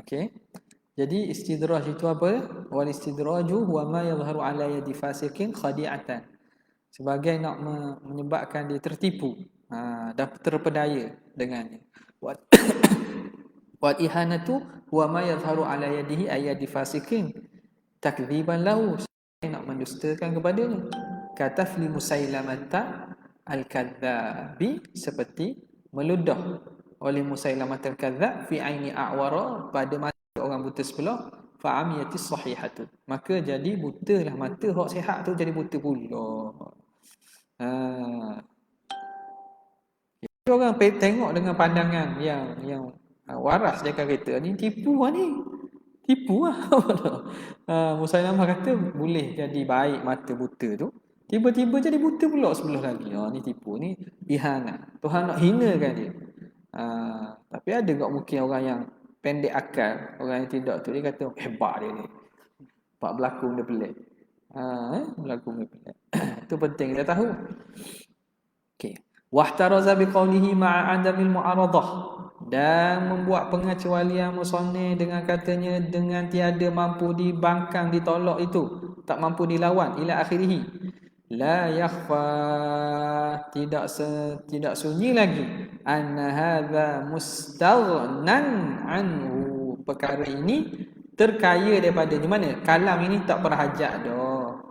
Okey. Jadi istidraj itu apa? Wal istidraju huwa ma yadhharu ala yadi fasiqin khadi'atan. Sebagai nak menyebabkan dia tertipu, dan terpedaya dengannya. Wal ihanatu huwa ma yadhharu ala yadihi ayadi fasiqin takdziban lahu, nak mendustakan kepadanya. Katafli Musailamata al-kadzabi, seperti meludah oleh Musailamah al-kadzab fi aini a'wara, pada mata orang buta sebelah, fa amiyatis sahihatu, maka jadi butalah mata hak sihat tu, jadi buta pula. Orang tengok dengan pandangan yang waras, dia akan kata ni tipu lah ni. Tipu lah. Musailamah kata boleh jadi baik mata buta tu, tiba-tiba jadi buta pula sebelah lagi. Ni tipu, ni ihanah. Tuhan nak hinakan dia. Tapi ada tak mungkin orang yang pendek akal, orang yang tidak tu, dia kata hebat dia ni. Pak berlakon dia pelik. Berlakon dia pelik. Itu penting kita tahu. Okey. Wahtaraza biqaulihi ma'a adamil mu'aradah, dan membuat pengecualian musannif dengan katanya dengan tiada mampu dibangkang, ditolak itu, tak mampu dilawan, ila akhirih. La yakhfa, tidak sunyi lagi, anna hadza mustaghnan anhu, perkara ini terkaya daripada di mana? Kalam ini tak berhajat dah.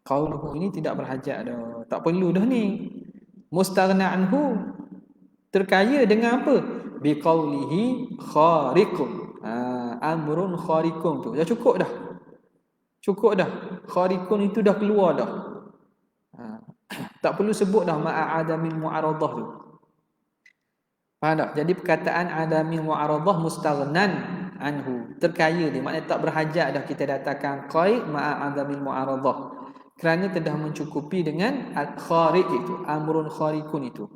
Qauluhu ini tidak berhajat dah. Tak perlu dah ni. Mustaghna anhu, terkaya dengan apa? Biqaulihi khariqun. Amrun khariqun tu dah cukup dah. Cukup dah. Khariqun itu dah keluar dah. Tak perlu sebut dah ma'adamin mu'aradah tu. Faham tak? Jadi perkataan adamin mu'aradah mustaghnan anhu, terkaya dia, maknanya tak berhajat dah kita datangkan qaid ma'adamin mu'aradah, kerana telah mencukupi dengan al-khariq itu, amrun khariqun itu.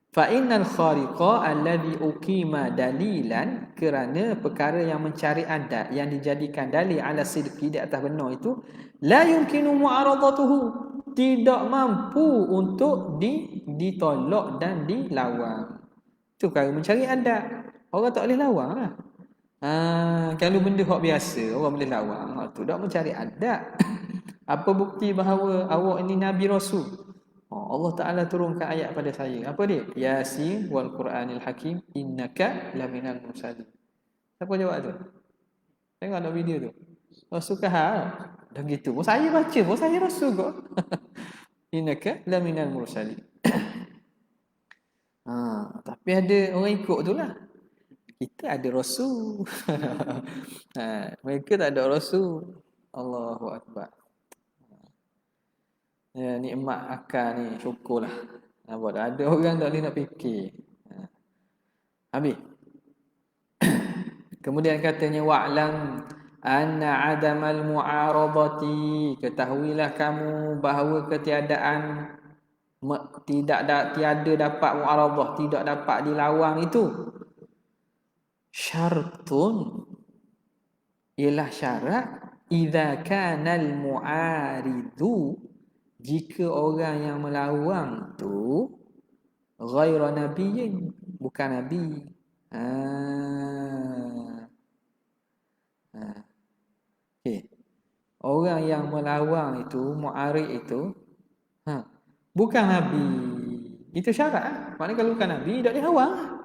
Fa innal khariqa alladhi uqima dalilan, kerana perkara yang mencari adat, yang dijadikan dalil ala sidqi, di atas benar itu, la yumkinu mu'aradatuhu, tidak mampu untuk ditolak dan dilawan. Itu perkara mencari adat. Orang tak boleh lawan lah. Kalau benda hak biasa orang boleh lawan, tu dak mencari adat. Apa bukti bahawa awak ini Nabi Rasul? Allah Ta'ala turunkan ayat pada saya. Apa dia? Yasin wal Quranil Hakim innaka laminal mursalin. Siapa jawab tu? Tengok ada video tu. Rasul kah? Dah gitu. Saya baca, saya Rasul kok. Innaka laminal mursalin. Tapi ada orang ikut tu lah. Kita ada Rasul. Mereka tak ada Rasul. Allahu Akbar. Ya, nikmat akal ni, syukurlah. Nampak tak? Ada orang tak boleh nak fikir. Habis. Kemudian katanya wa'lam anna adamal mu'aradati, ketahuilah kamu bahawa ketiadaan tiada dapat mu'aradah, tidak dapat dilawan itu, syartun, ialah syarat, idza kana al-mu'aridu, jika orang yang melawan tu ghaira nabiyyin, bukan nabi. Okay. Orang yang melawan itu, mu'arid itu, bukan nabi. Itu syarat. Maknanya kalau bukan nabi, tak dilawan.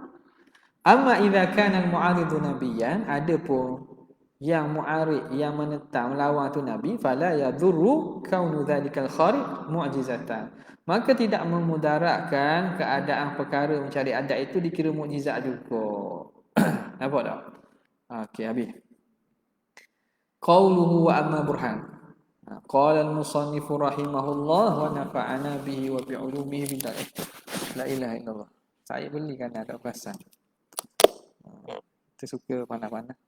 Amma idza kana al-mu'aridu nabiyyan, adapun yang mu'arid, yang menentang, melawan tu nabi, fala yadhurru kaunu dzalikal khariq mu'jizatan, maka tidak memudaratkan keadaan perkara mencari adat itu dikira mukjizat juga. Nampak tak? Okey, habis. Qauluhu wa amma burhan. Qala al-musannif rahimahullah wa nafa'ana bihi wa bi'ulumihi bid'ah. La ilaha illallah. Saya belikan ada perasan. Kita suka panah-panah.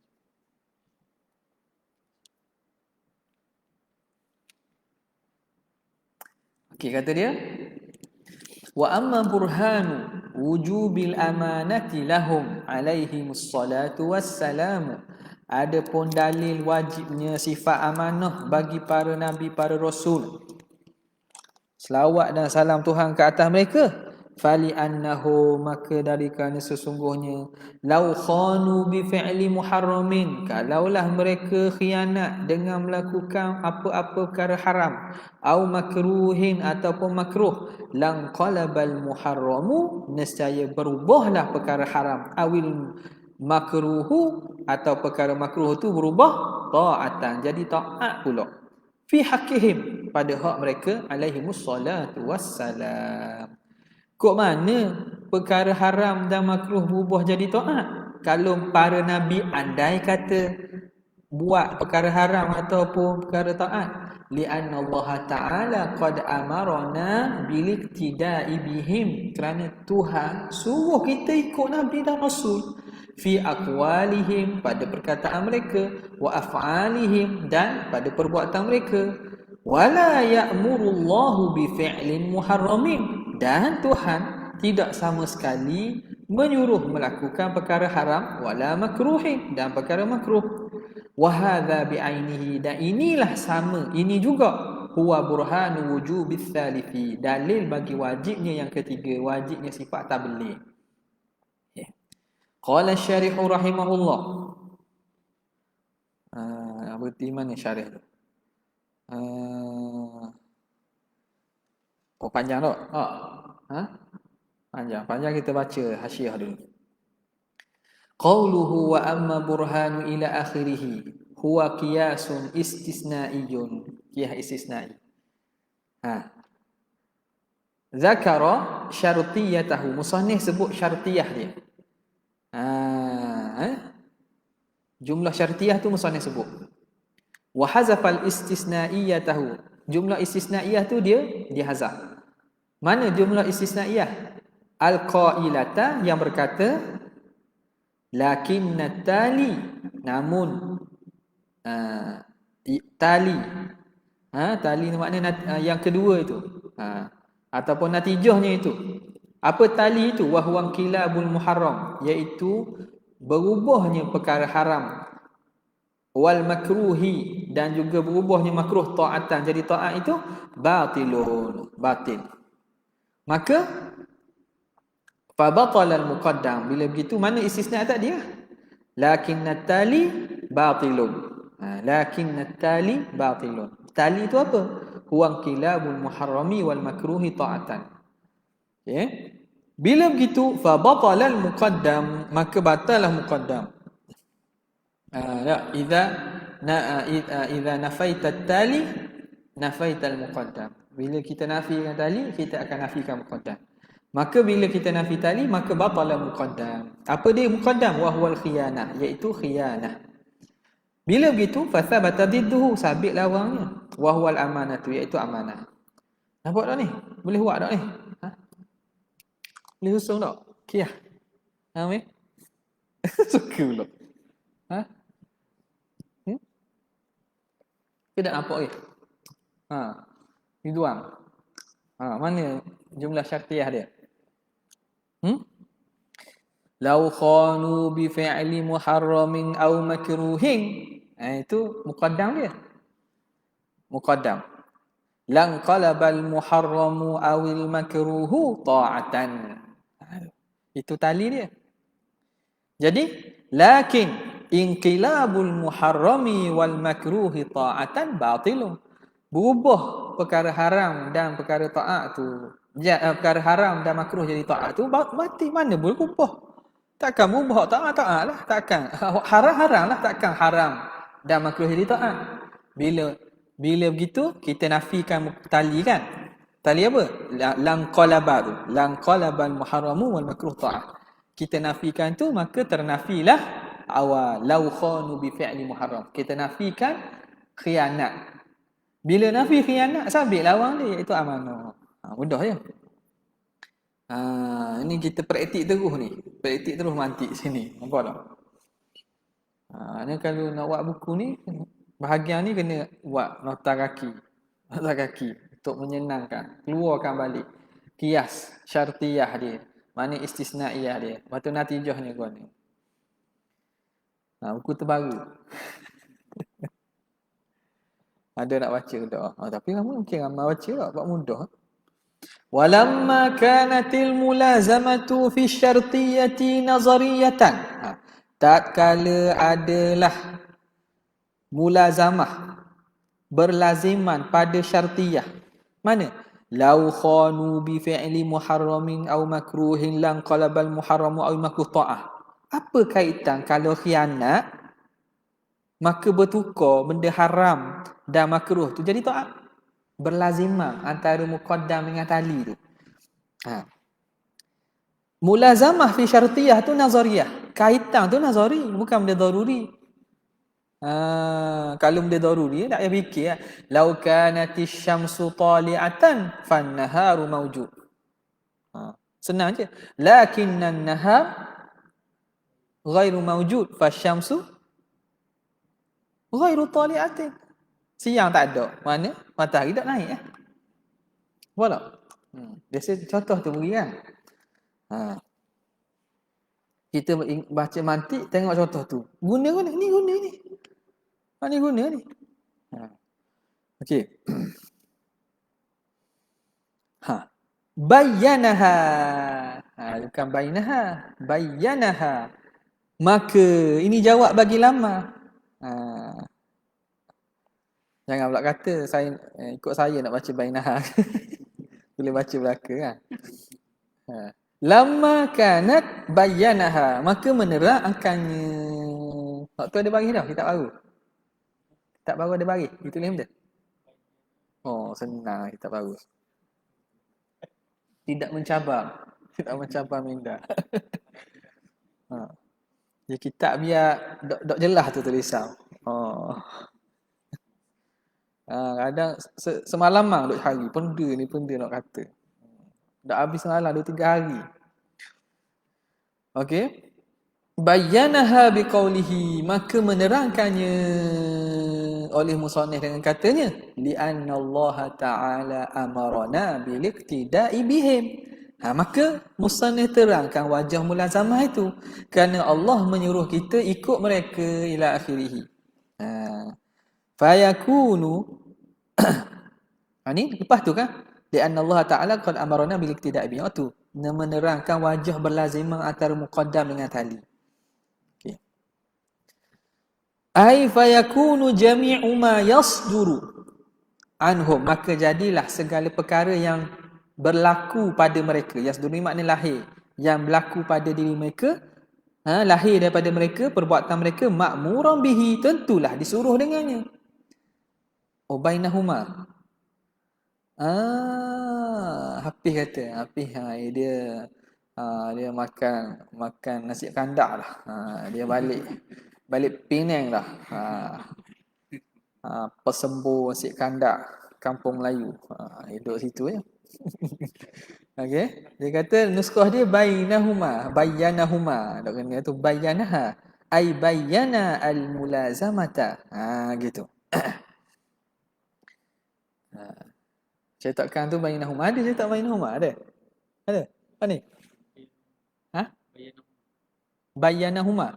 Okey, kata dia, wa amma burhanu wujubil amanati lahum alaihimus salatu wassalamu, adapun dalil wajibnya sifat amanah bagi para nabi, para rasul, selawat dan salam Tuhan ke atas mereka, fali annahu, maka dari kerana sesungguhnya lau khanu bi fi'li muharramin, kalaulah mereka khianat dengan melakukan apa-apa perkara haram, au makruhin ataupun makruh, lang qalabal muharramu, nescaya berubahlah perkara haram, awil makruhu atau perkara makruh itu berubah ta'atan, jadi taat pula, fi haqqihim, pada hak mereka, alaihimus salatu wassalam. Kok mana perkara haram dan makruh berubah jadi taat? Kalau para nabi andai kata buat perkara haram ataupun perkara taat, li'anna Allah Ta'ala qad amarna biliktida'i bihim, kerana Tuhan suruh kita ikut nabi dan rasul, fi aqwalihim, pada perkataan mereka, wa af'alihim, dan pada perbuatan mereka, wala ya'murullahu bi fi'lin muharramin, dan Tuhan tidak sama sekali menyuruh melakukan perkara haram, wala makruhin, dan perkara makruh. Wahadha bi'ainihi, dan inilah sama, ini juga huwa burhanu wujubis salifi, dalil bagi wajibnya yang ketiga, wajibnya sifat tabligh. Qala syarihu rahimahullah. Berarti mana syarih tu? Oh, panjang tak? Panjang kita baca hasyiah dulu. Qauluhu wa amma burhanu ila akhirih huwa qiyasun istisnaiyun, qiyas istisnai. Zakara syartiyatahu, musannif sebut syartiyah dia. Jumlah syartiyah tu musannif sebut. Wa hazafal istisnaiyatahu, jumlah istisnaiyah tu dia dihazaf. Mana jumlah istisnaiyah? Al-qailata, yang berkata lakinna tali, namun tali, tali makna yang kedua itu, ataupun natijahnya itu. Apa tali itu? Wahwa kilabul muharram, iaitu berubahnya perkara haram, wal makruhi, dan juga berubahnya makruh, taatan jadi taat, itu batilun, batil. Maka fa batala al muqaddam, bila begitu mana istisna tadi? Lakinnat tali batilun. Lakinnat tali batilun, tali itu apa? Huwa kilabul muharrami wal makruhi ta'atan. Okay. Bila begitu fa batala al muqaddam, maka batalah muqaddam. Idza nafaita at-tali nafaita al-muqaddam. Bila kita nafikan tali, kita akan nafikan muqaddam. Maka bila kita nafi tali, maka batala muqaddam. Apa dia muqaddam? Wa huwal khiyanah, iaitu khiyanah. Bila begitu fa thabata didduhu, sabit lawannya, wa huwal amanatu, iaitu amanah. Nampak tak ni? Boleh buat tak ni? Boleh usung tak? Kiyah. Ambil. Suka pula. Kita tak nampak ke? Ni doang. Mana jumlah syartiyah dia? Lau khanu bi fi'li muharramin aw makruhin. Itu muqaddam dia. Muqaddam. Lan qalabal muharramu awil makruhu ta'atan. Itu tali dia. Jadi lakin inqilabul muharrami wal makruhi ta'atan batilun. Berubah perkara haram dan perkara taat tu, perkara haram dan makruh jadi taat tu batil. Mana boleh berubah? Takkan berubah taat lah, takkan haram lah, takkan haram dan makruh jadi taat. Bila begitu kita nafikan tali kan? Tali apa? Lang qalaba, lang qalabal muharramu wal makruh ta'at. Kita nafikan tu, maka ternafilah awal lau khanu bi fi'li muharram. Kita nafikan khianat. Bila nafi khianat, sabit lawang dia, iaitu amanah. Mudah je. Ini kita praktik terus ni. Praktik terus mantik sini. Nampak tak? Ni kalau nak buat buku ni, bahagian ni kena buat nota kaki. Nota kaki untuk menyenangkan. Keluarkan balik qiyas syartiyah dia. Mana istisnaiyah dia. Lepas tu natijahnya kau ni. Buku terbaru. Ada nak baca tak? Tapi kamu mungkin ramai baca tak? Buat mudah. Walamma kanatil mulazamatu fi syartiyati nazariyatan. Tatkala adalah mulazamah berlaziman pada syartiyah. Mana? Lau khanu bi fi'li muharramin aw makruhin lan qalabal muharramu aw makruh ta'ah. Apa kaitan kalau khianat maka bertukar benda haram dan makruh tu jadi ta'at? Berlazimah antara muqaddam dengan tali tu. Mulazamah fi syartiyah tu nazariyah. Kaitan tu nazari, bukan benda daruri. Kalau benda daruri tak payah fikir lah. Lau kanatish syamsu tali'atan fan-naharu mawjud. Senang je. Lakinnan nahar ghairu mawjud fasyamsu ghairu tali'atin. Siang tak ada. Mana? Matahari tak naik lah. Boleh? Biasa contoh tu beri kan. Kita baca mantik tengok contoh tu. Guna ni guna ni. Mana guna ni? Okey. Bayyanaha. Bukan bainaha. Bayyanaha. Maka ini jawab bagi lama. Jangan pula kata saya ikut saya nak baca bainaha. Boleh baca belaka kan. Lama kanat bayyanaha. Maka menerangkannya. Waktu ada bagi dah kitab baru. Kitab baru ada bagi. Itu tulis betul? Oh, senang kitab baru. Tidak mencabar. Tidak mencabar minda. Dia kitab biar dok jelas tu tulisan. Kadang semalaman duk cari benda nak kata. Dah habis semalam 2-3 hari. Okey. Bayyanaha biqaulihi, maka menerangkannya oleh musannif dengan katanya li'anna Allah Ta'ala amarna bil iktida'i bihim. Maka musannif terangkan wajah mulazamah itu kerana Allah menyuruh kita ikut mereka ila akhirih. Fayakunu ini lepas tu kan li'anna Allah Ta'ala qad amarna bil iktida'i bihim, tu menerangkan wajah berlazimah antara muqaddam dengan tali. Ai fayakunu jami'u ma yasduru anhum, maka jadilah segala perkara yang berlaku pada mereka. Yasduru ni makna lahir, yang berlaku pada diri mereka, lahir daripada mereka, perbuatan mereka, ma'muran bihi, tentulah disuruh dengannya. Bainahuma. Hafiz kata, Hafiz dia makan nasi kandak lah. Dia balik Penang lah. Pesembu nasi kandak Kampung Melayu. Duduk situ ya. Okey, dia kata nuskah dia bainahuma, bayyanahuma. Dok kena tu bayyanaha, ai bayyana al-mulazamata. Gitu. Cetakan tu bainahuma, ada cetak bainahuma ada? Ada? Apa ni? Bayyanahuma.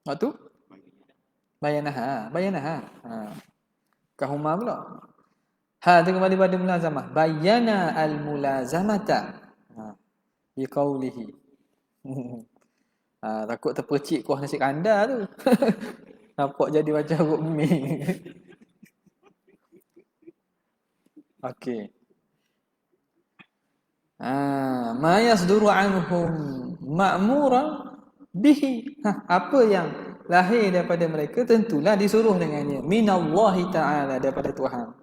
Waktu? Bayanaha. Kahuma pula. Tu kembali pada mulazamah. Bayyana al-mulazamata. Bi qaulihi. Takut terpercik kuah nasi kandar tu. Nampak jadi macam huruf mim. Okey. Ma yasduru anhum ma'muran bihi. Apa yang lahir daripada mereka tentulah disuruh dengannya. Minallahi ta'ala, daripada Tuhan.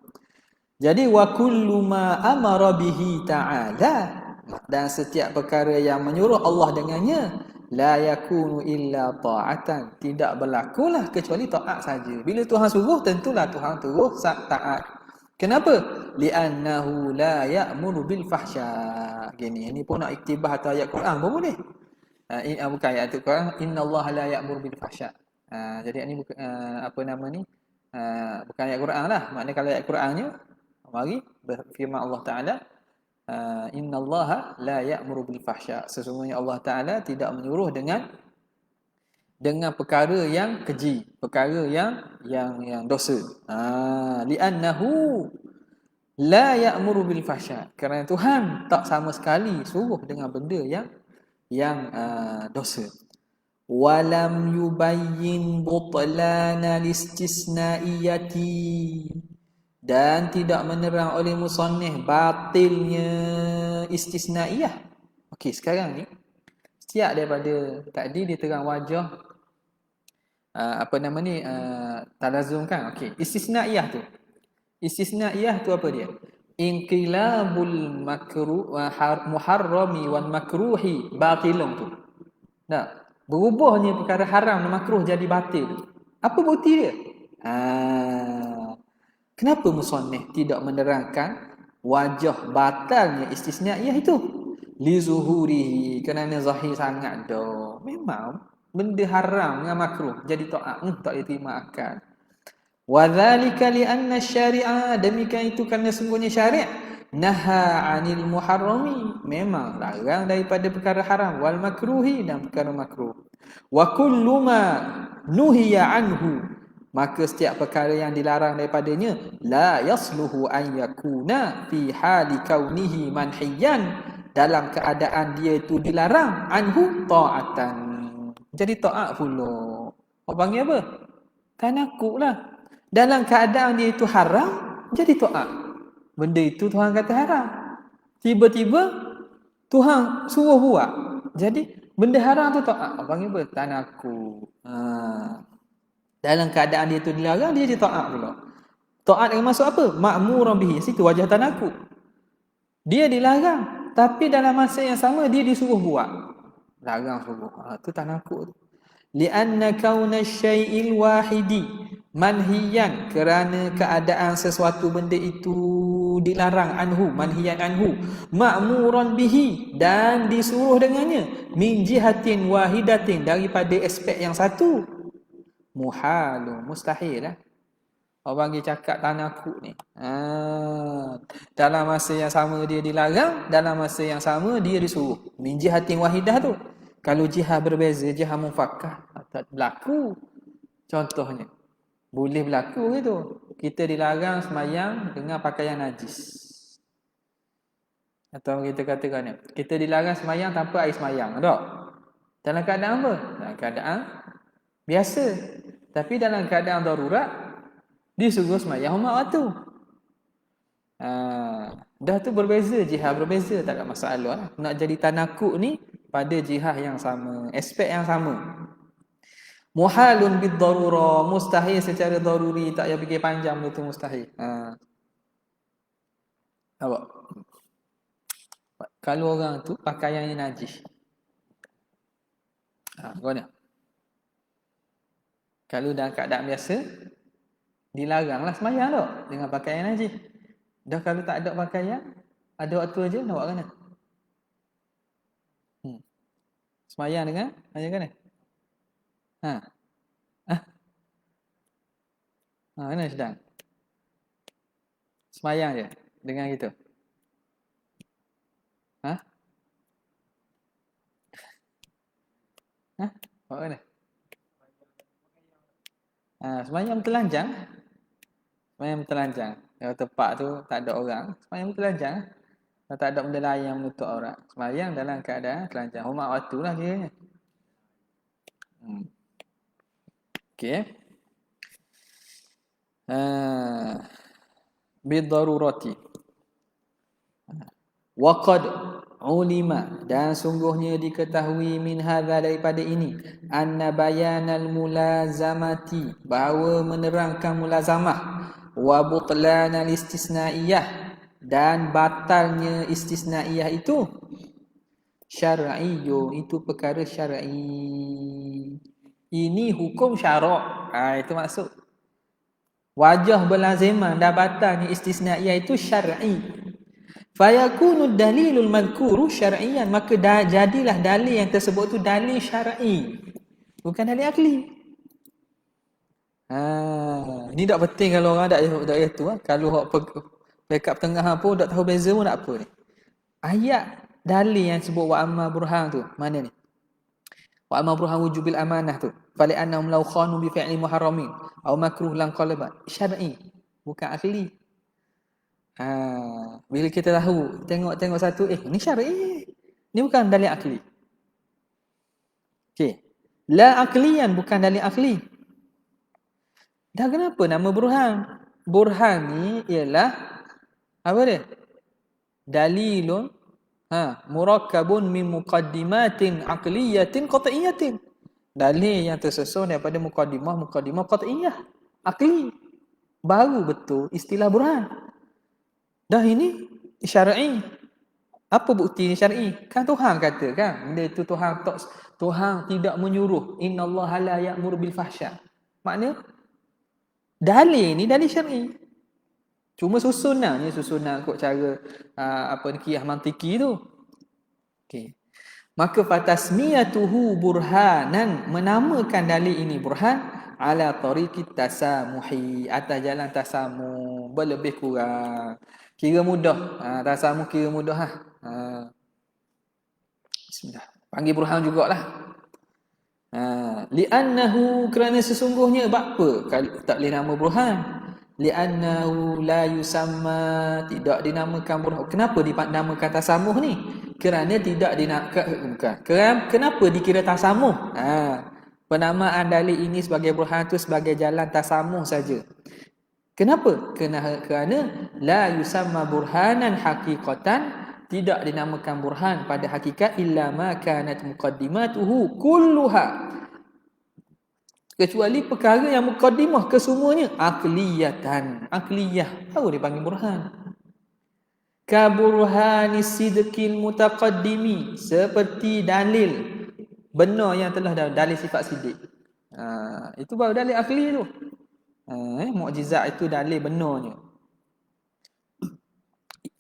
Jadi wa kullu ma amara bihi ta'ala, dan setiap perkara yang menyuruh Allah dengannya, la yakunu illa ta'atan, tidak berlakulah kecuali taat saja. Bila Tuhan suruh, tentulah Tuhan suruh taat. Kenapa? Li'annahu la ya'muru bil fahsya. Gini, ini pun nak iktibah atau ayat Quran pun boleh. Bukan ayat Quran, innallaha la ya'muru bil fahsya. Jadi ini bukan apa nama ni? Bukan ayat Quran lah. Maknanya kalau ayat Qurannya, mari berfirman Allah Taala, innallaha la ya'muru bil fahsya. Sesungguhnya Allah Taala tidak menyuruh dengan dengan perkara yang keji, perkara yang dosa. Li'annahu la ya'muru bil fahsya. Kerana Tuhan tak sama sekali suruh dengan benda yang dosa. Walam yubayyin butlana listisnaiyati, dan tidak menerang oleh musannif batilnya istisnaiyah. Okey, sekarang ni setiap daripada tadi dia terang wajah talazum kan. Okey, istisnaiyah tu. Istisnaiyah tu apa dia? Inqilabul makruh muharrami wal makruhi batilun tu. Nah, berubahnya perkara haram dan makruh jadi batil. Apa bukti dia? Kenapa musannif tidak menerangkan wajah batalnya istisnaiyah itu? Li zuhurihi, kerana zahir sangat dah. Memang benda haram dengan makruh jadi taat tak diterima akal. Wa dzalika li anna syari'a, demikian itu kerana sungguhnya syariat naha 'anil muharrami, memang larang daripada perkara haram, wal makruhi, dan perkara makruh. Wa kullu ma nuhiya anhu, maka setiap perkara yang dilarang daripadanya la yasluhu an yakuna fi hali kaunihi manhiyan, dalam keadaan dia itu dilarang, anhu ta'atan, jadi taat pula. Apa panggil apa? Tanakuklah. Dalam keadaan dia itu haram, jadi taat. Benda itu Tuhan kata haram, tiba-tiba Tuhan suruh buat, jadi benda haram tu taat. Apa panggil apa? Tanakuk. Dalam keadaan dia itu dilarang, dia jadi taat pula. Taat yang masuk apa? Ma'muran bihi. Situ wajah tanakuk. Dia dilarang, tapi dalam masa yang sama dia disuruh buat. Larang suruh. Tu tanakuk tu. Lianna kauna syai'il wahidi manhiyan, kerana keadaan sesuatu benda itu dilarang, anhu, manhiyan anhu, ma'muran bihi, dan disuruh dengannya, min jihatin wahidatin, daripada aspek yang satu, muhalu, mustahil lah. Orang dia cakap tanakuk ni, dalam masa yang sama dia dilarang, dalam masa yang sama dia disuruh, min jihatin wahidah tu. Kalau jihad berbeza, jihad mufakkah, tak berlaku. Contohnya, boleh berlaku gitu. Kita dilarang semayang dengan pakaian najis. Atau kita katakan, kita dilarang semayang tanpa air semayang. Tak? Dalam keadaan apa? Dalam keadaan biasa. Tapi dalam keadaan darurat, disuruh semayang umat waktu. Dah tu berbeza, jihad berbeza, tak ada masalah. Nak jadi tanakuk ni pada jihad yang sama, aspek yang sama. Muhalun bid darura, mustahil secara daruri, tak payah fikir panjang, itu mustahil. Nampak? Kalau orang tu pakaiannya najis, gimana? Kalau dalam keadaan biasa, dilaranglah semayang tak dengan pakaian najis. Dah kalau tak ada pakaian, ada waktu aja, nak buat mana? Semayang dengan macam mana? Mana sedang? Semayang je dengan gitu. Buat mana? Semayang telanjang. Semayang telanjang. Kalau tempat tu tak ada orang, semayang telanjang. Kalau tak ada benda lain yang menutup aurat, semayang dalam keadaan telanjang. Hormat waktu lah kiranya. Okey. Bidarurati. Waqad ulima, dan sungguhnya diketahui, min hadza, daripada ini, anna bayanal mulazamati, bahawa menerangkan mulazamah, wa butlanal istisnaiyah, dan batalnya istisnaiyah itu, syar'iyyun, itu perkara syar'i. Ini hukum syarak. Itu maksud wajah berlaziman dan batalnya istisnaiyah itu syar'i. Fayakunu dalilul madhkuru syar'iyan, maka jadilah dalil yang tersebut tu dalil syar'i, bukan dalil akli. Ini tak penting kalau orang tak itu. Kalau hak backup tengah pun tak tahu beza pun tak apa ni. Ayat dalil yang sebut wa amma burhan tu mana ni? Wa amma burhan wujubil amanah tu. Fali annahum law khanu bi fi'li muharramin aw makruh lan qalaba syar'i, bukan akli. Bila kita tahu, tengok satu, ni syar'i. Ni bukan dalil akli. Okey. La aklian, bukan dalil akli. Dah kenapa nama burhan? Burhan ni ialah apa dia? Dalilun murakkabun min muqaddimatin aqliyatin qat'iyatin. Dalil yang tersusun daripada muqaddimah qat'iyah, akli. Baru betul istilah burhan. Dah ini syar'i. Apa bukti ni syar'i? Kan Tuhan kata kan, benda itu Tuhan tidak menyuruh. Innallaha la ya'muru bil fahsya. Maknanya dalil ni dalil syar'i. Cuma susunan kot cara qiyas mantiki tu. Okey. Maka fatasmiyatuhu burhanan, menamakan dalil ini burhan ala tariqit tasamuhi, atas jalan tasamuh, berlebih kurang. Kira mudah. Tasamuh kira mudah Bismillah. Panggil burhan jugalah. Li'annahu, kerana sesungguhnya apa tak boleh nama burhan? Li'annahu la yusamma, tidak dinamakan burhan. Kenapa dinamakan tasamuh ni? Kerana tidak kenapa dikira tasamuh? Penamaan dalil ini sebagai burhan tu sebagai jalan tasamuh saja. Kenapa? Kerana la yusamma burhanan haqiqatan, tidak dinamakan burhan pada hakikat illa ma kanat muqaddimatuhu kulluha, kecuali perkara yang muqaddimah kesemuanya akliyah, baru dipanggil burhan. Ka burhani sidqil mutaqaddimi, seperti dalil benar yang telah dalil sifat sidik. Itu baru dalil akli tu. Mukjizat itu dalil benarnya.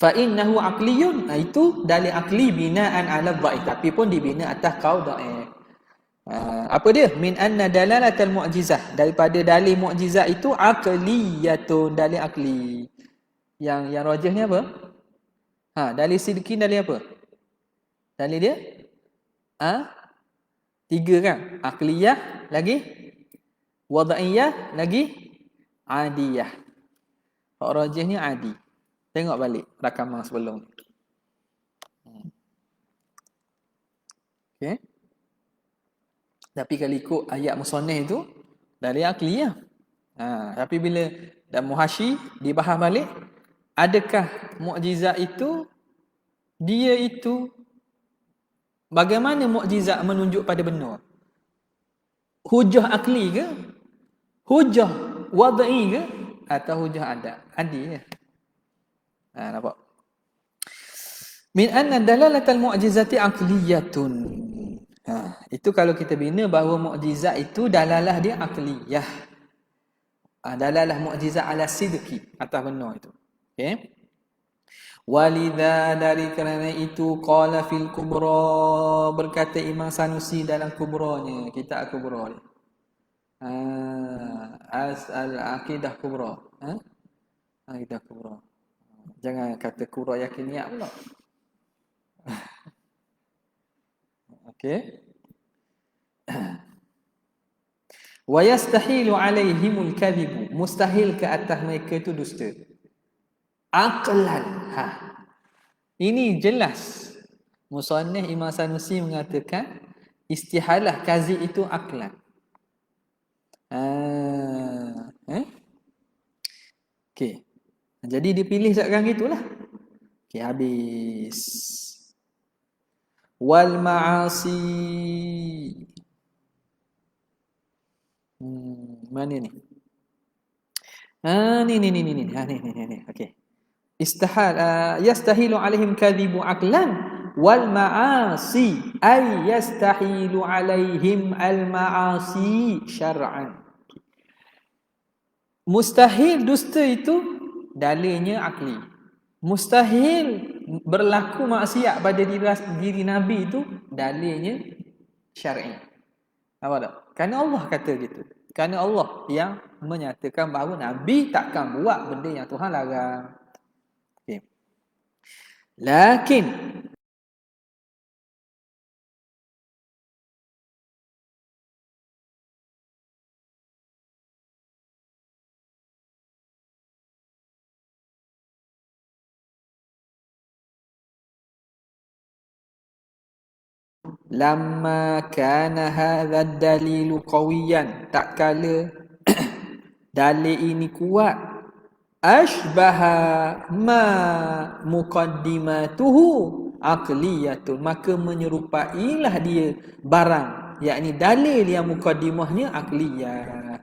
Fa innahu aqliyun, itu dalil akli binaan ala dhaif, tapi pun dibina atas qaul dhaif. Apa dia? Min anna dalalatal mu'jizah, daripada dalil mukjizat itu aqliyatun, dalil akli. Yang rajih ni apa? Dalil sidqin dalil apa? Dalil dia? 3 kan? Aqliyah lagi, wada'iyah lagi, adiyah. Hak rajih ni adi. Tengok balik rakaman sebelum ni. Okey. Tapi kalau ikut ayat musannaf itu dari akliyah. Tapi bila dan muhasyi dibahas balik, adakah mukjizat itu dia itu bagaimana mukjizat menunjuk pada benar? Hujah akli ke? Hujah wad'i ke? Atau hujah adi ke? Nampak? Min anna dalalatal mu'jizati aqliyatun. Itu kalau kita bina bahawa mukjizat itu dalalah dia aqliyah. Dalalah mukjizat ala sidqi, atas benar itu. Okey. Walidha, dari kerana itu qala fil kubra, berkata Imam Sanusi dalam kubranya, kitab kubra ni. Al-aqidah kubra. Aqidah kubra. Jangan kata kubra yakiniyah pula. Okey. Wa yastahilu alaihimul kadhib, mustahil ke atas mereka itu dusta. Aqlan. Ini jelas. Musannaf Imam Sanusi mengatakan istihalah kazib itu aqlan. Okey. Jadi dipilih sekarang gitulah. Okey, habis. Wal ma'asi. Mana ni? Ni. Okey. Yastahilu alaihim kadhibu aqlan wal ma'asi ay yastahilu alaihim al ma'asi syar'an. Mustahil dusta itu dalilnya akli. Mustahil berlaku maksiat pada diri Nabi itu dalilnya syar'i. Apa tak? Kerana Allah kata gitu. Kerana Allah yang menyatakan bahawa Nabi takkan buat benda yang Tuhan larang. Okay. Lakin lamma kana hadha dalilu qawiyan, tak kala dalil ini kuat, ashbaha ma muqaddimatuhu aqliyatun, maka menyerupailah dia barang, yakni dalil yang muqaddimahnya aqliyah.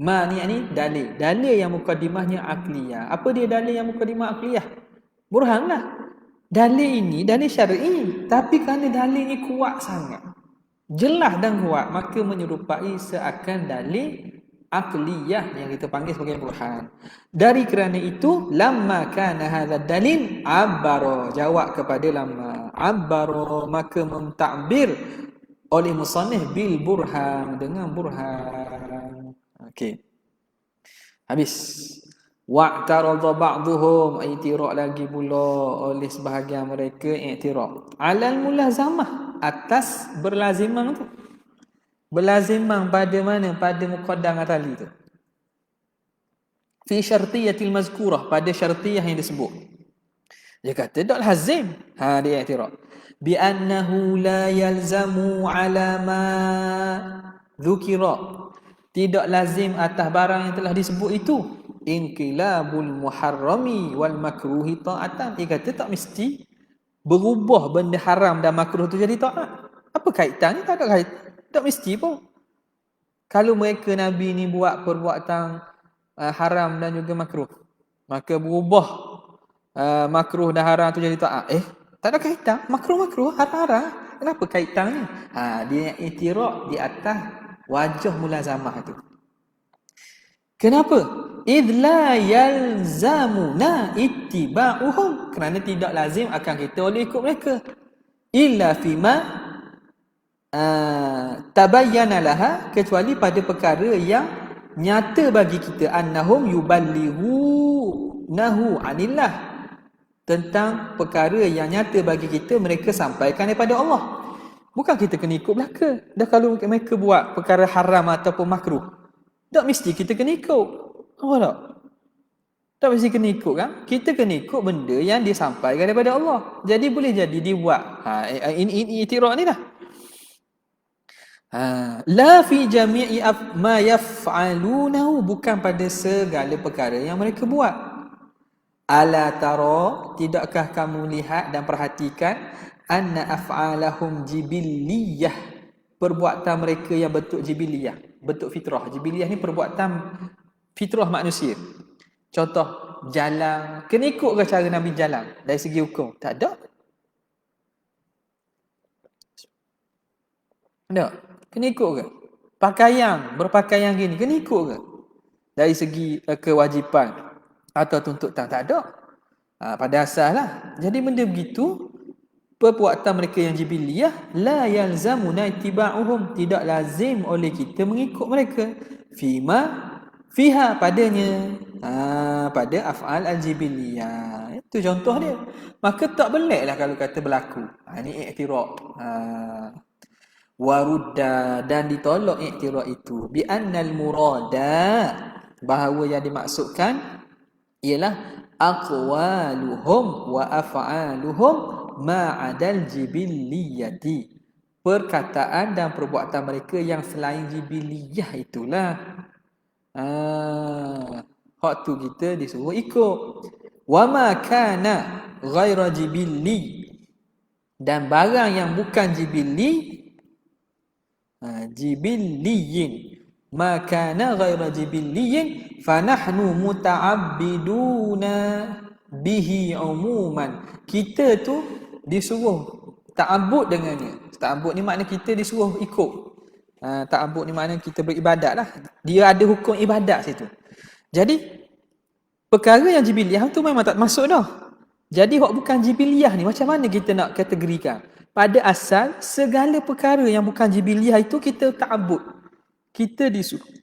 Ma ni yakni dalil yang muqaddimahnya aqliyah. Apa dia dalil yang muqaddimah aqliyah? Burhan lah. Dalil ini dalil syar'i, tapi kerana dalil ini kuat sangat, jelas dan kuat, maka menyerupai seakan dalil aqliyah yang kita panggil sebagai burhan. Dari kerana itu, lamma kana hadha dalil abbara, jawab kepada lamma, abbara, maka mentakbir oleh musannif bil burhan, dengan burhan. Okey. Habis. Wa'taradha ba'dhum, i'tirad lagi pula oleh sebahagian mereka, i'tirad alal mulazamah, atas berlazimang tu. Berlazimang pada mana? Pada muqaddam tali tu. Fi syartiyatil mazkurah, pada syartiyah yang disebut. Dia kata tak lazim. Dia i'tirad. Bi annahu la yalzamu ala ma dzukira. Tidak lazim atas barang yang telah disebut itu. Inqilabul muharrami wal makruhi ta'atan. Dia kata tak mesti berubah benda haram dan makruh tu jadi taat. Apa kaitan ni? Tak ada kaitan. Tak mesti pun. Kalau mereka Nabi ni buat perbuatan haram dan juga makruh, maka berubah makruh dan haram tu jadi taat. Tak ada kaitan. Makruh-makruh, haram-haram. Kenapa kaitan ni? Dia i'tirad di atas wajah mulazamah tu. Kenapa? Idh la yalzamuna ittiba'uhum, kerana tidak lazim akan kita oleh ikut mereka. Illa fima tabayyana laha, kecuali pada perkara yang nyata bagi kita, annahum yuballighunahu anillah, tentang perkara yang nyata bagi kita mereka sampaikan daripada Allah. Bukan kita kena ikut belaka. Dah kalau mereka buat perkara haram ataupun makruh, tak mesti kita kena ikut. Apa tak? Tak mesti kena ikut kan? Kita kena ikut benda yang disampaikan daripada Allah. Jadi boleh jadi dibuat. Ini i'tirad ni dah. La fi jami'i ma yaf'alunahu, bukan pada segala perkara yang mereka buat. Ala tara, tidakkah kamu lihat dan perhatikan, anna af'alahum jibilliyah, perbuatan mereka yang bentuk jibiliyah, bentuk fitrah. Jibiliyah ni perbuatan fitrah manusia. Contoh, jalan, kena ikut ke cara Nabi jalan dari segi hukum? Tak ada. Tak. Kena ikut ke? Pakaian, berpakaian gini, kena ikut ke? Dari segi kewajipan atau tuntutan? Tak ada. Pada asal lah. Jadi benda begitu, perbuatan mereka yang jibiliyah, la yalzamuna ittiba'uhum, tidak lazim oleh kita mengikut mereka. Fiha, padanya, pada af'al al-jibiliyah. Itu contoh dia. Maka tak beliklah kalau kata berlaku. Ini i'tirad. Warudda, dan ditolak i'tirad itu, bi annal murada, bahawa yang dimaksudkan ialah aqwaluhum wa af'aluhum ma'adal jibilliyati, perkataan dan perbuatan mereka yang selain jibiliyah itulah. Hak tu kita disuruh ikut. Wa ma kana ghaira jibilli, dan barang yang bukan jibilli, jibilliyin, ma kana ghaira jibilliyin fa nahnu muta'abbiduna bihi umuman, kita tu disuruh ta'abbud dengannya. Ta'abbud ni makna kita disuruh ikut. Ta'abbud ni makna kita beribadat lah. Dia ada hukum ibadat situ. Jadi perkara yang jibiliyah tu memang tak masuk dah. Jadi hak bukan jibiliyah ni macam mana kita nak kategorikan? Pada asal segala perkara yang bukan jibiliyah itu kita ta'abbud. Kita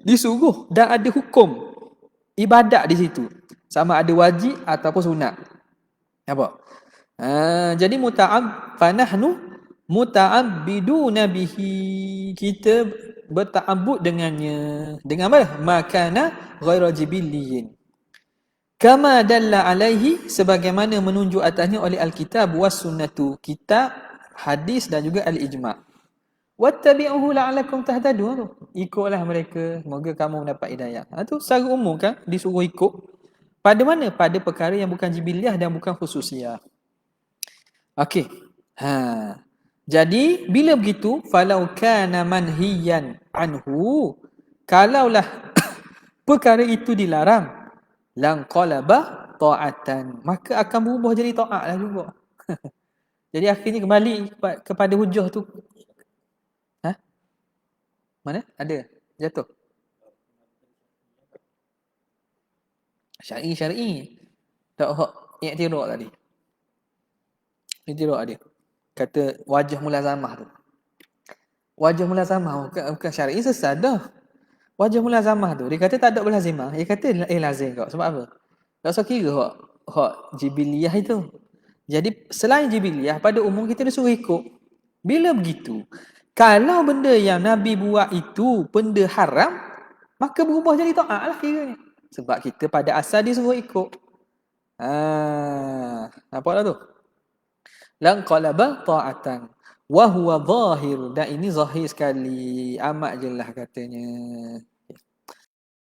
disuruh dan ada hukum ibadat di situ. Sama ada wajib ataupun sunat. Nampak? Jadi fanahnu muta'abbiduna bihi, kita berta'abbud dengannya. Dengan apa? Makana ghaira jibilliyin. Kama dalla alaihi, sebagaimana menunjuk atasnya oleh Alkitab was sunnatu, kitab, hadis dan juga al-ijma'. Wattabi'uhu la'allakum tahtadun. Ikutlah mereka, semoga kamu mendapat hidayah. Tu secara umum kan disuruh ikut. Pada mana? Pada perkara yang bukan jibiliah dan bukan khususiah. Okey. Jadi bila begitu, falau kana manhiyan anhu, kalaulah perkara itu dilarang, lang qalaba ta'atan, maka akan berubah jadi taat lah juga. Jadi akhirnya kembali kepada hujah tu. Mana? Ada. Jatuh. Syar'i. Tak hak i'tirad tadi. I'tirad dia. Kata wajah mulazamah tu. Wajah mulazamah bukan syar'i, sesat dah. Wajah mulazamah tu dia kata tak ada belazimah. Dia kata lazim kau. Sebab apa? Tak usah kira hak jibiliyah itu. Jadi selain jibiliyah, pada umum kita disuruh ikut. Bila begitu, kalau benda yang Nabi buat itu benda haram, maka berubah jadi taat lah kiranya. Sebab kita pada asal dia suruh ikut. Nampak tak tu? Lan qalaba ta'atan wa huwa zahir, dan ini zahir sekali, amat jelas katanya.